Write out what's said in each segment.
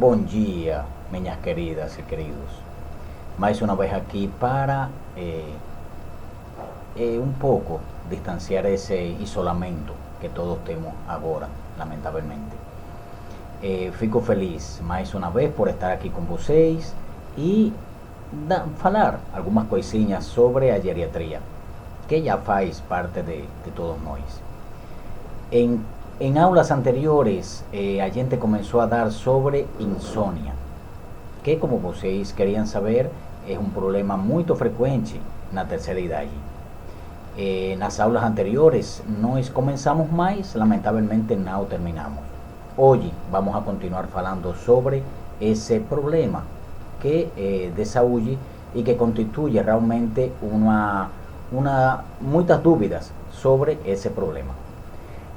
Bom dia, minhas queridas e queridos. Mais uma vez aqui para um pouco distanciar esse isolamento que todos temos agora, lamentavelmente. Fico feliz mais uma vez por estar aqui com vocês e falar algumas coisinhas sobre a geriatria, que já faz parte de todos nós. En aulas anteriores a gente começou a dar sobre insônia, que como vocês queriam saber é um problema muito frequente na terceira idade. Nas aulas anteriores nós começamos, mas lamentavelmente não terminamos. Hoje vamos a continuar falando sobre esse problema que de saúde e que constitui realmente muitas dúvidas sobre esse problema.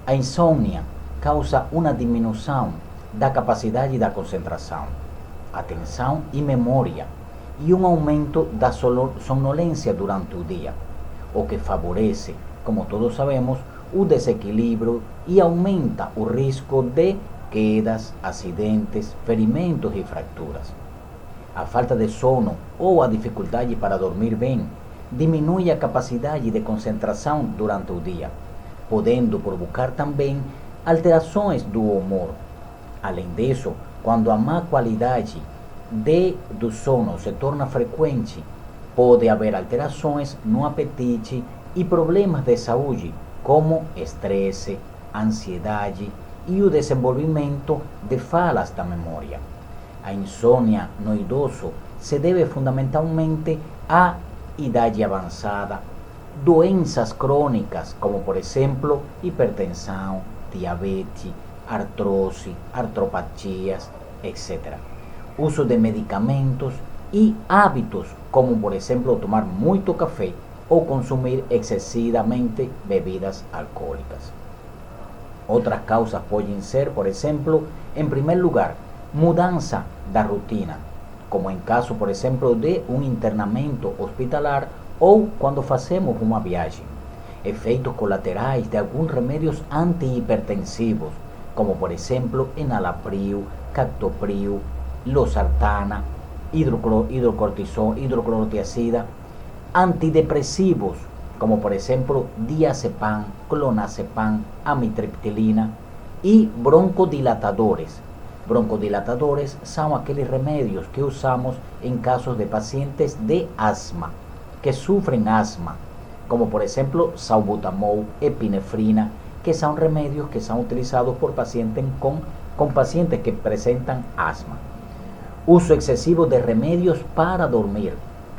A insônia causa uma diminuição da capacidade da concentração, atenção e memória, e um aumento da sonolência durante o dia, o que favorece, como todos sabemos, o desequilíbrio e aumenta o risco de quedas, acidentes, ferimentos e fraturas. A falta de sono ou a dificuldade para dormir bem diminui a capacidade de concentração durante o dia, podendo provocar também alterações do humor. Além disso, quando a má qualidade do sono se torna frequente, pode haver alterações no apetite e problemas de saúde, como estresse, ansiedade e o desenvolvimento de falhas da memória. A insônia no idoso se deve fundamentalmente à idade avançada, doenças crônicas, como por exemplo hipertensão, diabetes, artrose, artropatias, etc. Uso de medicamentos e hábitos, como por exemplo tomar muito café ou consumir excessivamente bebidas alcoólicas. Outras causas podem ser, por exemplo, em primeiro lugar, mudança da rotina, como em caso, por exemplo, de um internamento hospitalar ou quando fazemos uma viagem. Efeitos colaterais de alguns remédios antihipertensivos, como por exemplo enalapril, captopril, losartana, hidroclorotiazida, antidepresivos, como por exemplo diazepam, clonazepam, amitriptilina, e broncodilatadores. Broncodilatadores são aqueles remédios que usamos em casos de pacientes de asma, que sufren asma, como por exemplo salbutamol, epinefrina, que são remédios que são utilizados por pacientes com pacientes que presentam asma. Uso excessivo de remédios para dormir.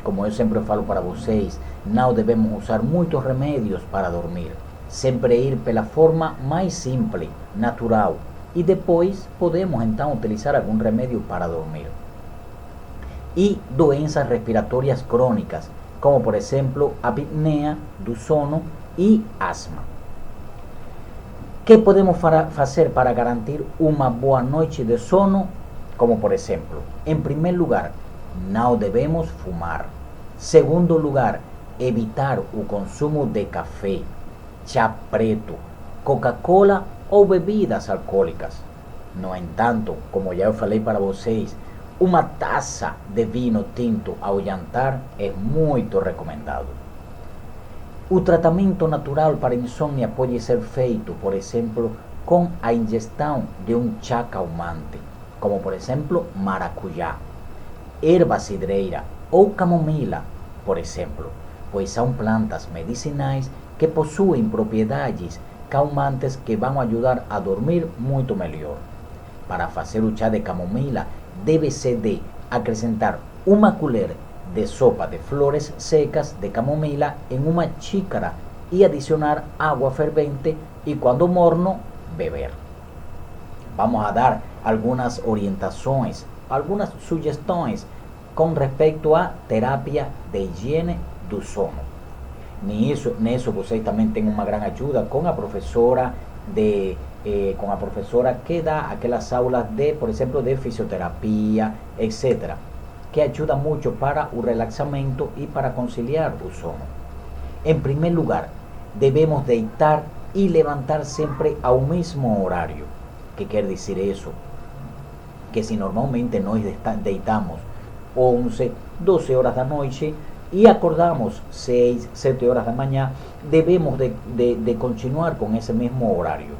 Como eu sempre falo para vocês, não devemos usar muitos remédios para dormir. Sempre ir pela forma mais simples, natural, e depois podemos então utilizar algum remédio para dormir. E doenças respiratórias crônicas, como por exemplo a apneia do sono e asma. Que podemos fazer para garantir uma boa noite de sono? Como por exemplo, em primeiro lugar, não devemos fumar. Segundo lugar, evitar o consumo de café, chá preto, Coca-Cola ou bebidas alcoólicas. No entanto, como já eu falei para vocês, uma taça de vinho tinto ao jantar é muito recomendado. O tratamento natural para insônia pode ser feito, por exemplo, com a ingestão de um chá calmante, como por exemplo maracujá, erva cidreira ou camomila, por exemplo, pois são plantas medicinais que possuem propriedades calmantes que vão ajudar a dormir muito melhor. Para fazer o chá de camomila, deve-se de acrescentar uma colher de sopa de flores secas de camomila em uma xícara e adicionar água fervente e, quando morno, beber. Vamos a dar algumas orientações, algumas sugestões com respeito à terapia de higiene do sono. Nisso vocês também têm uma grande ajuda com a professora que dá aquelas aulas de, por exemplo, de fisioterapia, etc., que ajuda muito para o relaxamento e para conciliar o sono. Em primeiro lugar, devemos deitar e levantar sempre ao mesmo horário. ¿Qué quiere decir eso? que se normalmente nós deitamos 11, 12 horas da noite e acordamos 6, 7 horas da manhã, devemos de continuar com esse mesmo horário.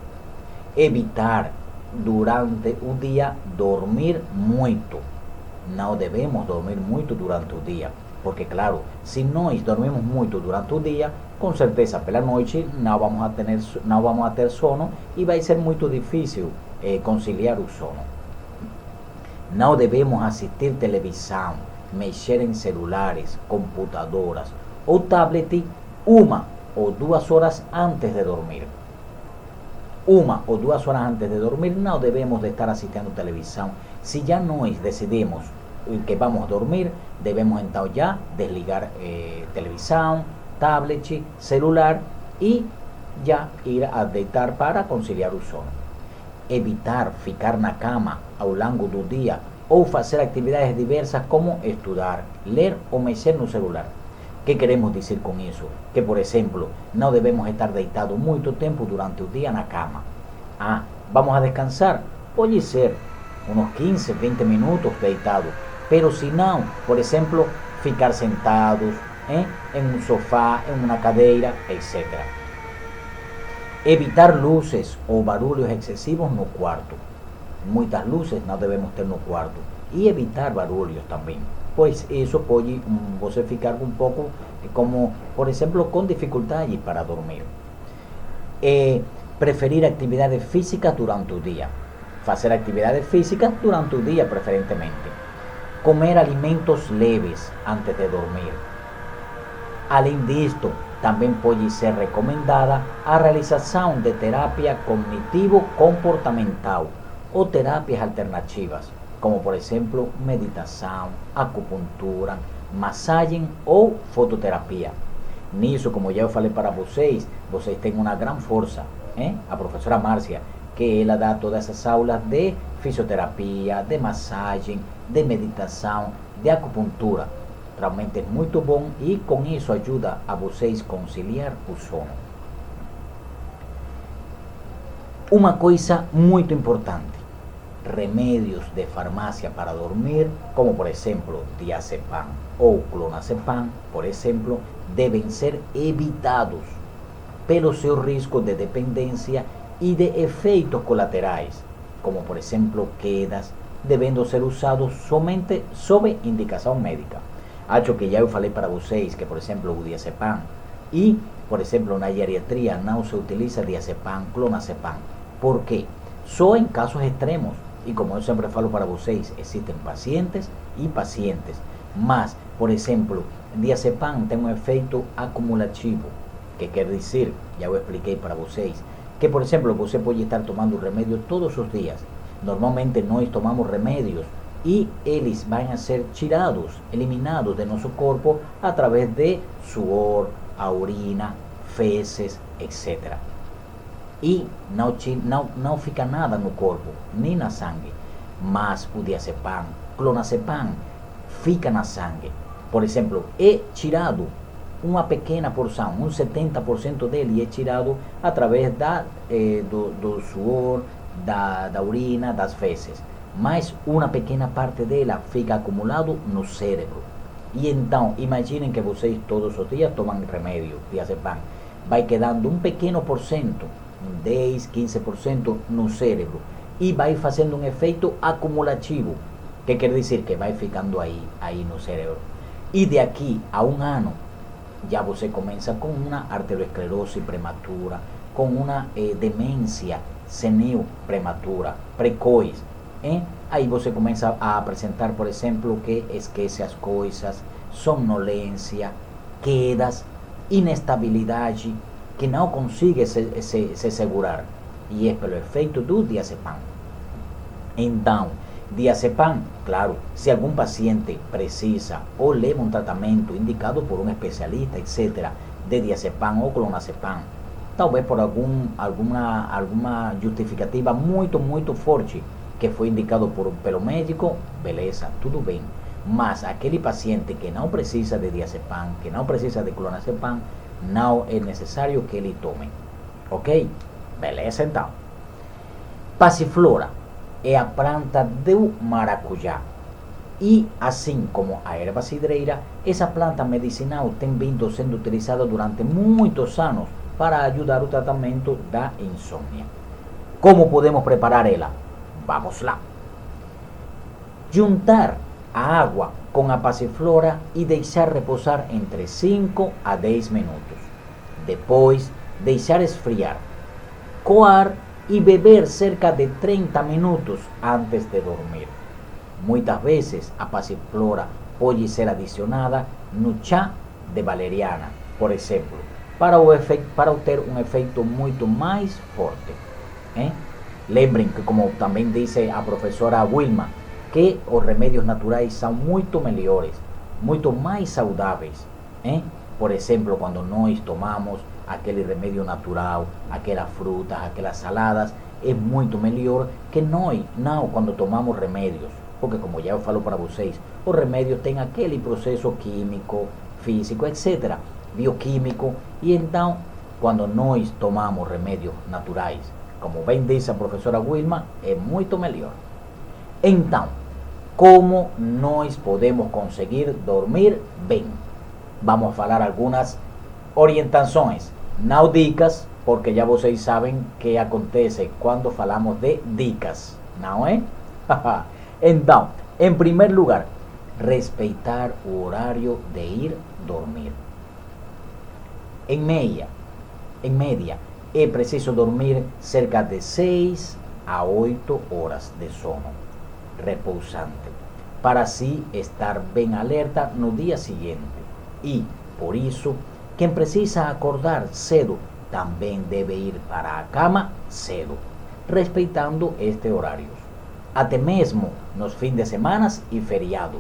Evitar durante o dia dormir muito. Não devemos dormir muito durante o dia, porque claro, se nós dormimos muito durante o dia, com certeza pela noite não vamos a ter sono e vai ser muito difícil conciliar o sono. Não devemos assistir televisão, mexer em celulares, computadoras ou tablet 1 ou 2 horas antes de dormir. 1 ou 2 horas antes de dormir não devemos de estar assistindo televisão. Se já nós decidimos que vamos a dormir, devemos então já desligar televisão, tablet, celular e já ir a deitar para conciliar o sono. Evitar ficar na cama ao longo do dia ou fazer atividades diversas como estudar, ler ou mexer no celular. O que queremos dizer com isso? Que, por exemplo, não devemos estar deitados muito tempo durante o dia na cama. Vamos a descansar? Pode ser uns 15, 20 minutos deitados, pero se não, por exemplo, ficar sentados em um sofá, em uma cadeira, etc. Evitar luzes ou barulhos excessivos no quarto. Muitas luzes não devemos ter no quarto. E evitar barulhos também, pois isso pode você ficar um pouco como, por exemplo, com dificuldade para dormir. Preferir atividades físicas durante o dia. Fazer atividades físicas durante o dia, preferentemente. Comer alimentos leves antes de dormir. Além disto, também pode ser recomendada a realização de terapia cognitivo-comportamental ou terapias alternativas, como por exemplo meditação, acupuntura, massagem ou fototerapia. Nisso, como já eu falei para vocês têm uma grande força, a professora Márcia, que ela dá todas essas aulas de fisioterapia, de massagem, de meditação, de acupuntura. Realmente é muito bom e com isso ajuda a vocês conciliar o sono. Uma coisa muito importante: remédios de farmácia para dormir, como por exemplo diazepam ou clonazepam, por exemplo, devem ser evitados pelo seu risco de dependência e de efeitos colaterais, como por exemplo quedas, devendo ser usados somente sob indicação médica. Acho que já eu falei para vocês que, por exemplo, o diazepam e, por exemplo, na geriatria não se utiliza diazepam, clonazepam. Por quê? Só em casos extremos. E como eu sempre falo para vocês, existem pacientes e pacientes. Mas, por exemplo, diazepam tem um efeito acumulativo, que quer dizer, já eu expliquei para vocês, que, por exemplo, você pode estar tomando remédio todos os dias. Normalmente nós tomamos remédios e eles vão a ser tirados, eliminados de nosso corpo através de suor, a urina, fezes, etc. E não fica nada no corpo, nem na sangue. Mas o diazepam, clonazepam, fica na sangue. Por exemplo, é tirado uma pequena porção, 70% dele é tirado através do suor, da urina, das fezes. Mas uma pequena parte dela fica acumulado no cérebro. E então, imaginem que vocês todos os dias tomam remédio, diazepam. Vai quedando um pequeno porcento, 10, 15% no cérebro. E vai fazendo um efeito acumulativo, que quer dizer que vai ficando aí no cérebro. E de aqui a um ano, já você começa com uma arteriosclerose prematura, com uma demência senil prematura, precoz. Aí você começa a apresentar, por exemplo, que esquece as coisas, sonolência, quedas, inestabilidade, que não consegue se segurar. E é pelo efeito do diazepam. Então, diazepam, claro, se algum paciente precisa ou leva um tratamento indicado por um especialista, etc., de diazepam ou clonazepam, talvez por alguma justificativa muito forte, que foi indicado pelo médico, beleza, tudo bem. Mas aquele paciente que não precisa de diazepam, que não precisa de clonazepam, não é necessário que ele tome. Ok? Beleza, então. Passiflora é a planta do maracujá. E assim como a erva cidreira, essa planta medicinal tem vindo sendo utilizada durante muitos anos para ajudar o tratamento da insônia. Como podemos preparar ela? Vamos lá. Juntar a água com a passiflora e deixar reposar entre 5 a 10 minutos. Depois, deixar esfriar. Coar e beber cerca de 30 minutos antes de dormir. Muitas vezes a passiflora pode ser adicionada no chá de valeriana, por exemplo, para obter um efeito muito mais forte. Lembrem que, como também disse a professora Wilma, que os remédios naturais são muito melhores, muito mais saudáveis. Por exemplo, quando nós tomamos aquele remédio natural, aquelas frutas, aquelas saladas, é muito melhor que nós não quando tomamos remédios. Porque, como já eu falo para vocês, os remédios têm aquele processo químico, físico, etc., bioquímico, e então, quando nós tomamos remédios naturais, como bem disse a professora Wilma, é muito melhor. Então, como nós podemos conseguir dormir bem? Vamos a falar algumas orientações, não dicas, porque já vocês sabem que acontece quando falamos de dicas, não é? Então, em primeiro lugar, respeitar o horário de ir dormir. Em média, é preciso dormir cerca de 6 a 8 horas de sono repousante, para assim estar bem alerta no dia seguinte. E, por isso, quem precisa acordar cedo também deve ir para a cama cedo, respeitando este horário. Até mesmo nos fins de semana e feriado.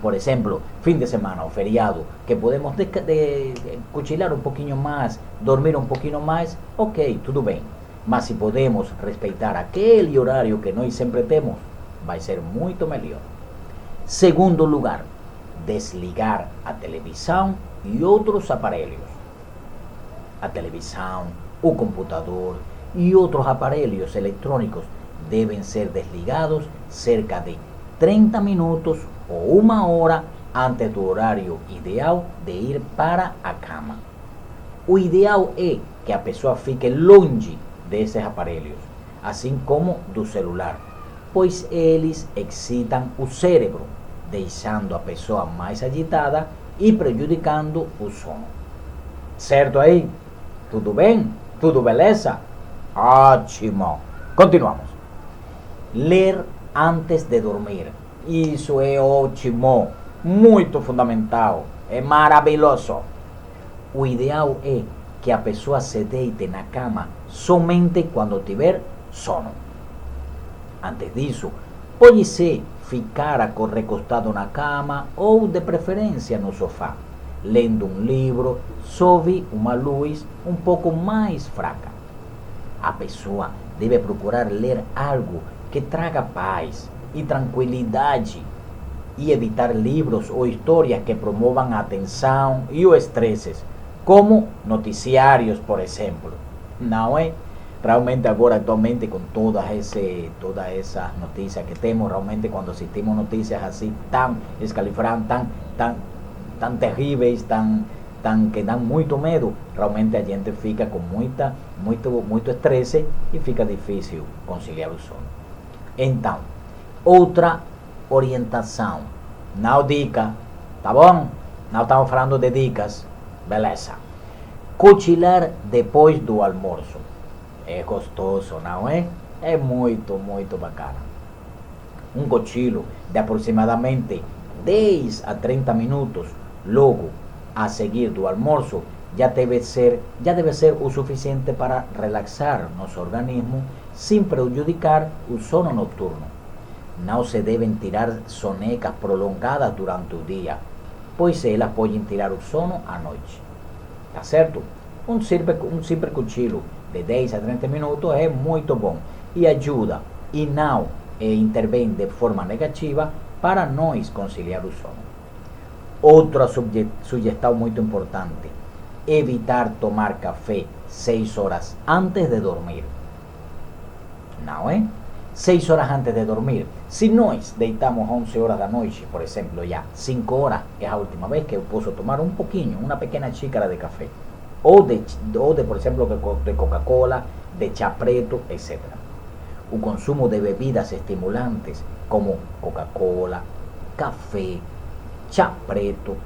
Por exemplo, fim de semana ou feriado, que podemos cochilar um pouquinho mais, dormir um pouquinho mais, ok, tudo bem. Mas se podemos respeitar aquele horário que nós sempre temos, vai ser muito melhor. Segundo lugar, desligar a televisão e outros aparelhos. A televisão, o computador e outros aparelhos eletrônicos devem ser desligados cerca de 30 minutos ou uma hora antes do horário ideal de ir para a cama. O ideal é que a pessoa fique longe desses aparelhos, assim como do celular, pois eles excitam o cérebro, deixando a pessoa mais agitada e prejudicando o sono. Certo aí? Tudo bem? Tudo beleza? Ótimo! Continuamos. Ler antes de dormir. Isso é ótimo, muito fundamental, é maravilhoso. O ideal é que a pessoa se deite na cama somente quando tiver sono. Antes disso, pode ser ficar recostado na cama ou, de preferência, no sofá, lendo um livro sob uma luz um pouco mais fraca. A pessoa deve procurar ler algo que traga paz e tranquilidade e evitar livros ou histórias que promovam a atenção e o estresse, como noticiários, por exemplo. Não é? Realmente agora, atualmente, com todas essas notícias que temos, realmente quando assistimos notícias assim tão escalofriantes, tão terríveis, que dão muito medo, realmente a gente fica com muito estresse e fica difícil conciliar o sono. Então, outra orientação, não dica, tá bom? Não estamos falando de dicas, beleza. Cochilar depois do almoço. É gostoso, não é? É muito bacana. Um cochilo de aproximadamente 10 a 30 minutos logo a seguir do almoço já deve ser o suficiente para relaxar nosso organismo sem prejudicar o sono noturno. Não se devem tirar sonecas prolongadas durante o dia, pois elas podem tirar o sono à noite. Tá certo? Um simples cochilo de 10 a 30 minutos é muito bom e ajuda e não intervém de forma negativa para nós conciliar o sono. Outra sugestão muito importante: evitar tomar café 6 horas antes de dormir. Não é? 6 horas antes de dormir. Si nós deitamos 11 horas da noite, por exemplo, já 5 horas é a última vez que eu posso tomar um pouquinho, uma pequena xícara de café. Ou de por exemplo, de Coca-Cola, de chá preto, etc. O consumo de bebidas estimulantes como Coca-Cola, café, chá preto,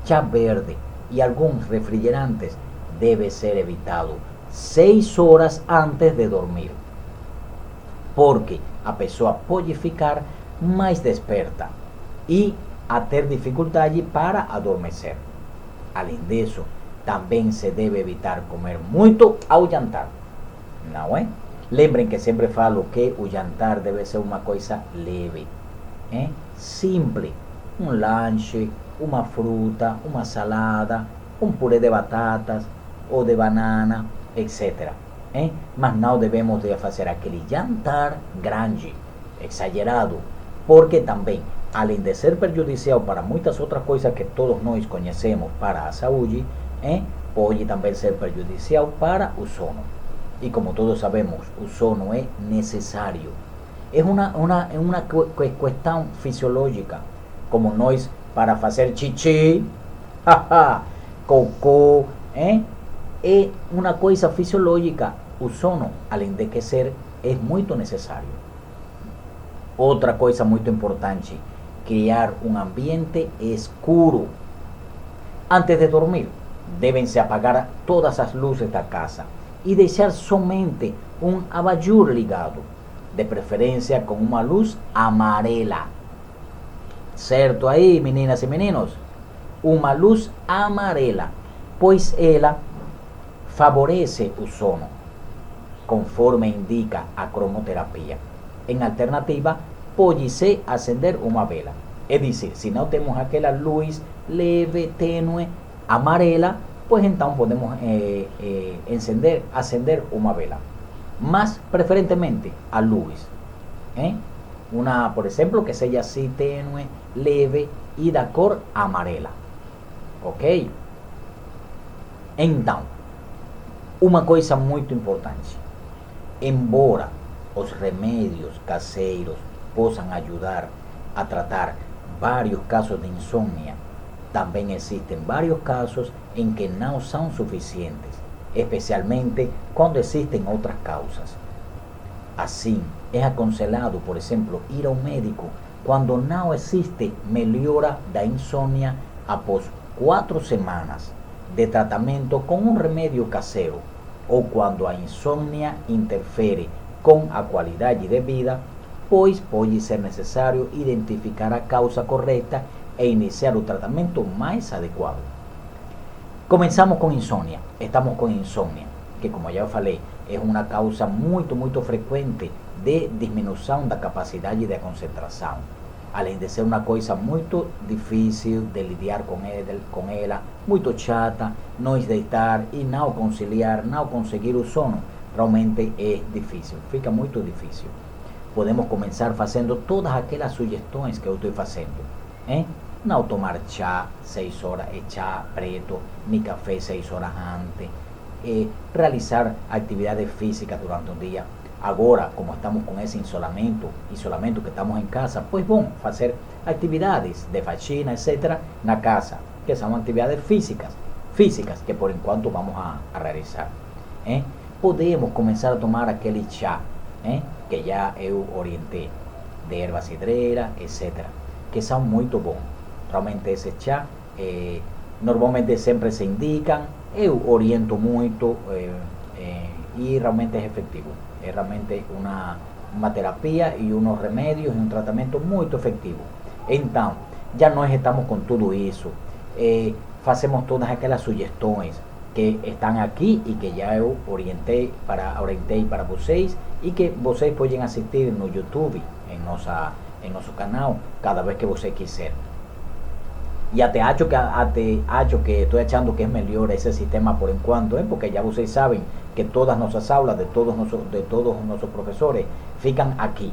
chá verde e alguns refrigerantes deve ser evitado 6 horas antes de dormir, porque a pessoa pode ficar mais desperta e a ter dificuldade para adormecer. Além disso, também se deve evitar comer muito ao jantar, não é? Lembrem que sempre falo que o jantar deve ser uma coisa leve, simples, um lanche, uma fruta, uma salada, um purê de batatas ou de banana, etc. Mas não devemos de fazer aquele jantar grande, exagerado, porque também, além de ser prejudicial para muitas outras coisas que todos nós conhecemos para a saúde, pode também ser prejudicial para o sono. E como todos sabemos, o sono é necessário. É uma questão fisiológica, como nós para fazer xixi, cocô, é uma coisa fisiológica. O sono, além de que ser, é muito necessário. Outra coisa muito importante, criar um ambiente escuro. Antes de dormir, devem-se apagar todas as luzes da casa e deixar somente um abajur ligado, de preferência com uma luz amarela. Certo aí, meninas e meninos? Uma luz amarela, pois ela favorece o sono, conforme indica a cromoterapia. Em alternativa, pode-se acender uma vela. É dizer, se não temos aquela luz leve, tênue, amarela, pues então podemos acender uma vela. Mas preferentemente a luz. Uma, por exemplo, que seja assim tênue, leve e da cor amarela. Ok? Então, uma coisa muito importante. Embora os remédios caseiros possam ajudar a tratar vários casos de insônia, também existem vários casos em que não são suficientes, especialmente quando existem outras causas. Assim, é aconselhado, por exemplo, ir ao médico quando não existe melhora da insônia após 4 semanas de tratamento com um remédio caseiro, ou quando a insônia interfere com a qualidade de vida, pois pode ser necessário identificar a causa correta e iniciar o tratamento mais adequado. Começamos com insônia. Estamos com insônia, que como já falei, é uma causa muito frequente de diminuição da capacidade de concentração. Além de ser uma coisa muito difícil de lidar com ela, muito chata, nós deitar e não conciliar, não conseguir o sono, realmente é difícil, fica muito difícil. Podemos começar fazendo todas aquelas sugestões que eu estou fazendo. Não tomar chá 6 horas, chá preto, nem café 6 horas antes. Realizar atividades físicas durante o dia. Agora, como estamos com esse isolamento que estamos em casa, pois bom, fazer atividades de faxina, etc., na casa, que são atividades físicas que por enquanto vamos a realizar. Podemos começar a tomar aquele chá, que já eu orientei, de erva cidreira, etc., que são muito bons. Realmente esse chá, normalmente sempre se indicam, eu oriento muito e realmente é efetivo. É realmente uma terapia e uns remédios e um tratamento muito efetivo. Então, já nós estamos com tudo isso, fazemos todas aquelas sugestões que estão aqui e que já eu orientei para vocês e que vocês podem assistir no YouTube, em nosso canal, cada vez que você quiser. E até acho que estou achando que é melhor esse sistema por enquanto, porque já vocês sabem que todas nossas aulas de todos nossos professores ficam aqui,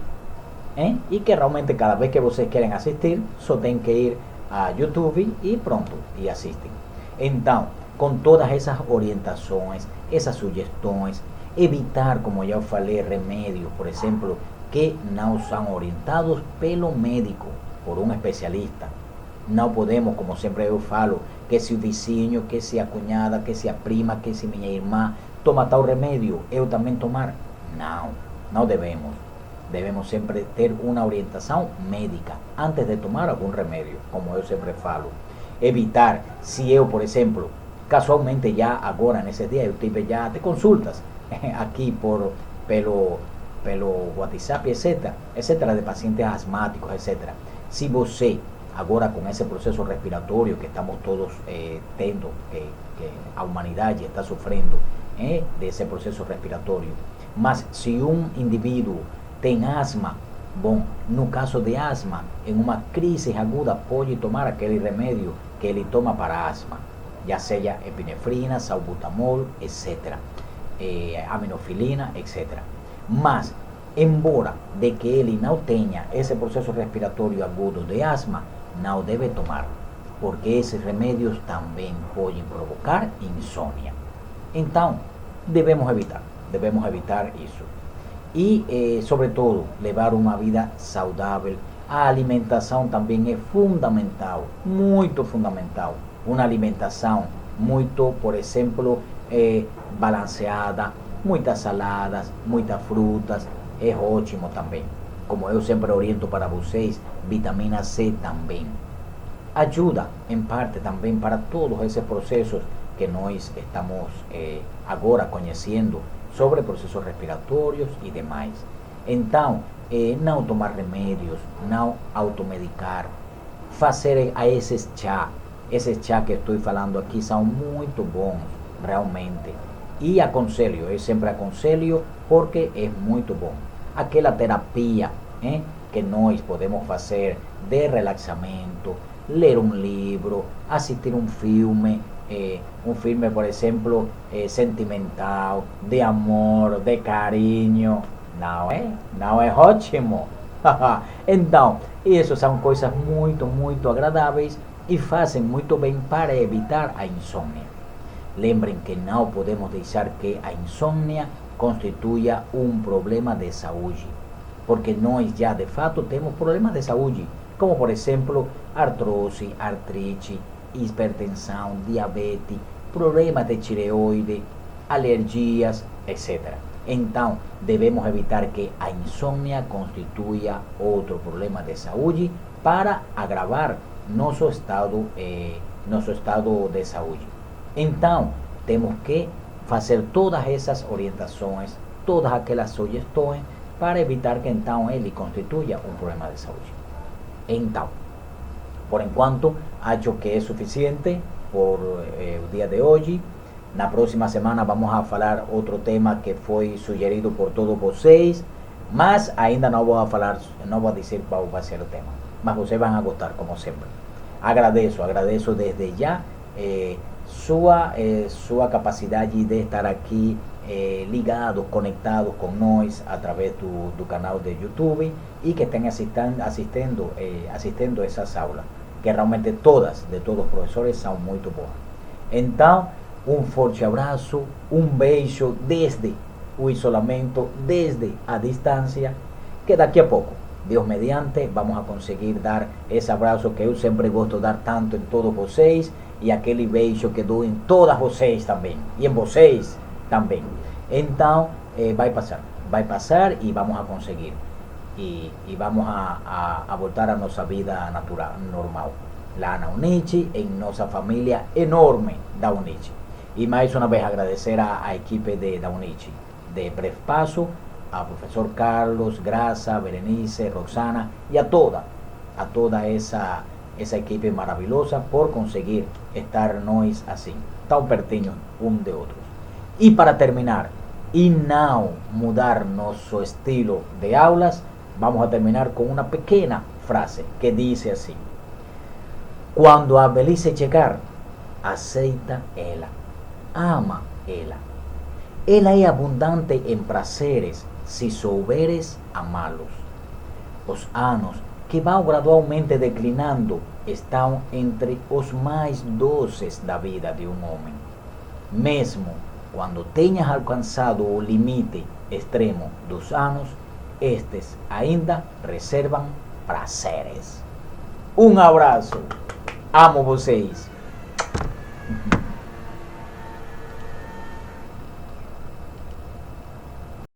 e que realmente cada vez que vocês querem assistir, só tem que ir a YouTube e pronto, e assistem. Então, com todas essas orientações, essas sugestões, evitar, como já falei, remédios, por exemplo, que não são orientados pelo médico, por um especialista. Não podemos, como sempre eu falo, que se o vizinho, que se a cunhada, que se a prima, que se minha irmã toma tal remédio, eu também tomar. Não, não devemos. Devemos sempre ter uma orientação médica antes de tomar algum remédio, como eu sempre falo. Evitar, se eu, por exemplo, casualmente já agora, nesses dias, eu tive já de consultas aqui pelo WhatsApp, etc., de pacientes asmáticos, etc. Se você, agora com esse processo respiratório que estamos todos tendo, que a humanidade está sofrendo desse processo respiratório, mas se um indivíduo tem asma, bom, no caso de asma, em uma crise aguda, pode tomar aquele remédio que ele toma para asma, já seja epinefrina, salbutamol, etc., aminofilina, etc. Mas, embora de que ele não tenha esse processo respiratório agudo de asma, não deve tomar, porque esses remédios também podem provocar insônia. Então, devemos evitar isso. E, sobretudo, levar uma vida saudável. A alimentação também é fundamental, muito fundamental. Uma alimentação muito, por exemplo, balanceada, muitas saladas, muitas frutas, é ótimo também. Como eu sempre oriento para vocês, vitamina C também. Ajuda, em parte, também para todos esses processos que nós estamos agora conhecendo sobre processos respiratórios e demais. Então, não tomar remédios, não automedicar, fazer a esses chá que estou falando aqui são muito bons, realmente. E aconselho, eu sempre aconselho porque é muito bom. Aquela terapia que nós podemos fazer de relaxamento, ler um livro, assistir um filme, por exemplo, sentimental, de amor, de carinho, não é ótimo? Então, isso são coisas muito, muito agradáveis e fazem muito bem para evitar a insônia. Lembrem que não podemos deixar que a insônia constitua um problema de saúde, porque nós já de fato temos problemas de saúde, como por exemplo artrose, artrite, hipertensão, diabetes, problemas de tireoide, alergias, etc. Então, devemos evitar que a insônia constitua outro problema de saúde para agravar nosso estado de saúde. Então, temos que fazer todas essas orientações, todas aquelas sugestões para evitar que então ele constitua um problema de saúde. Então, por enquanto, acho que é suficiente por o dia de hoje. Na próxima semana vamos a falar outro tema que foi sugerido por todos vocês, mas ainda não vou dizer qual vai ser o tema, mas vocês vão gostar, como sempre. Agradeço desde já sua capacidade de estar aqui ligados, conectados com nós através do canal de YouTube e que estén assistindo essas aulas, que realmente todos os professores são muito boas. Então, um forte abraço, um beijo desde o isolamento, desde a distância, que daqui a pouco, Deus mediante, vamos a conseguir dar esse abraço que eu sempre gosto de dar tanto em todos vocês, e aquele beijo que dou em todas vocês também, e em vocês também. Então, vai passar e vamos a conseguir. E vamos a voltar a nossa vida natural, normal. Lá na Unici, em nossa família enorme da Unici. E mais uma vez agradecer a equipe da Unici, de Prefpaso, a professor Carlos, Graça, Berenice, Roxana e a toda essa equipe maravilhosa por conseguir estar nós assim, tão pertinhos de outros. E para terminar, e não mudar nosso estilo de aulas, vamos a terminar com uma pequena frase que diz assim: quando a velhice chegar, aceita ela, ama ela. Ela é abundante em prazeres se souberes amá-los. Os anos que vão gradualmente declinando estão entre os mais doces da vida de um homem. Mesmo quando tenhas alcançado o limite extremo dos anos, estes ainda reservam prazeres. Um abraço. Amo vocês.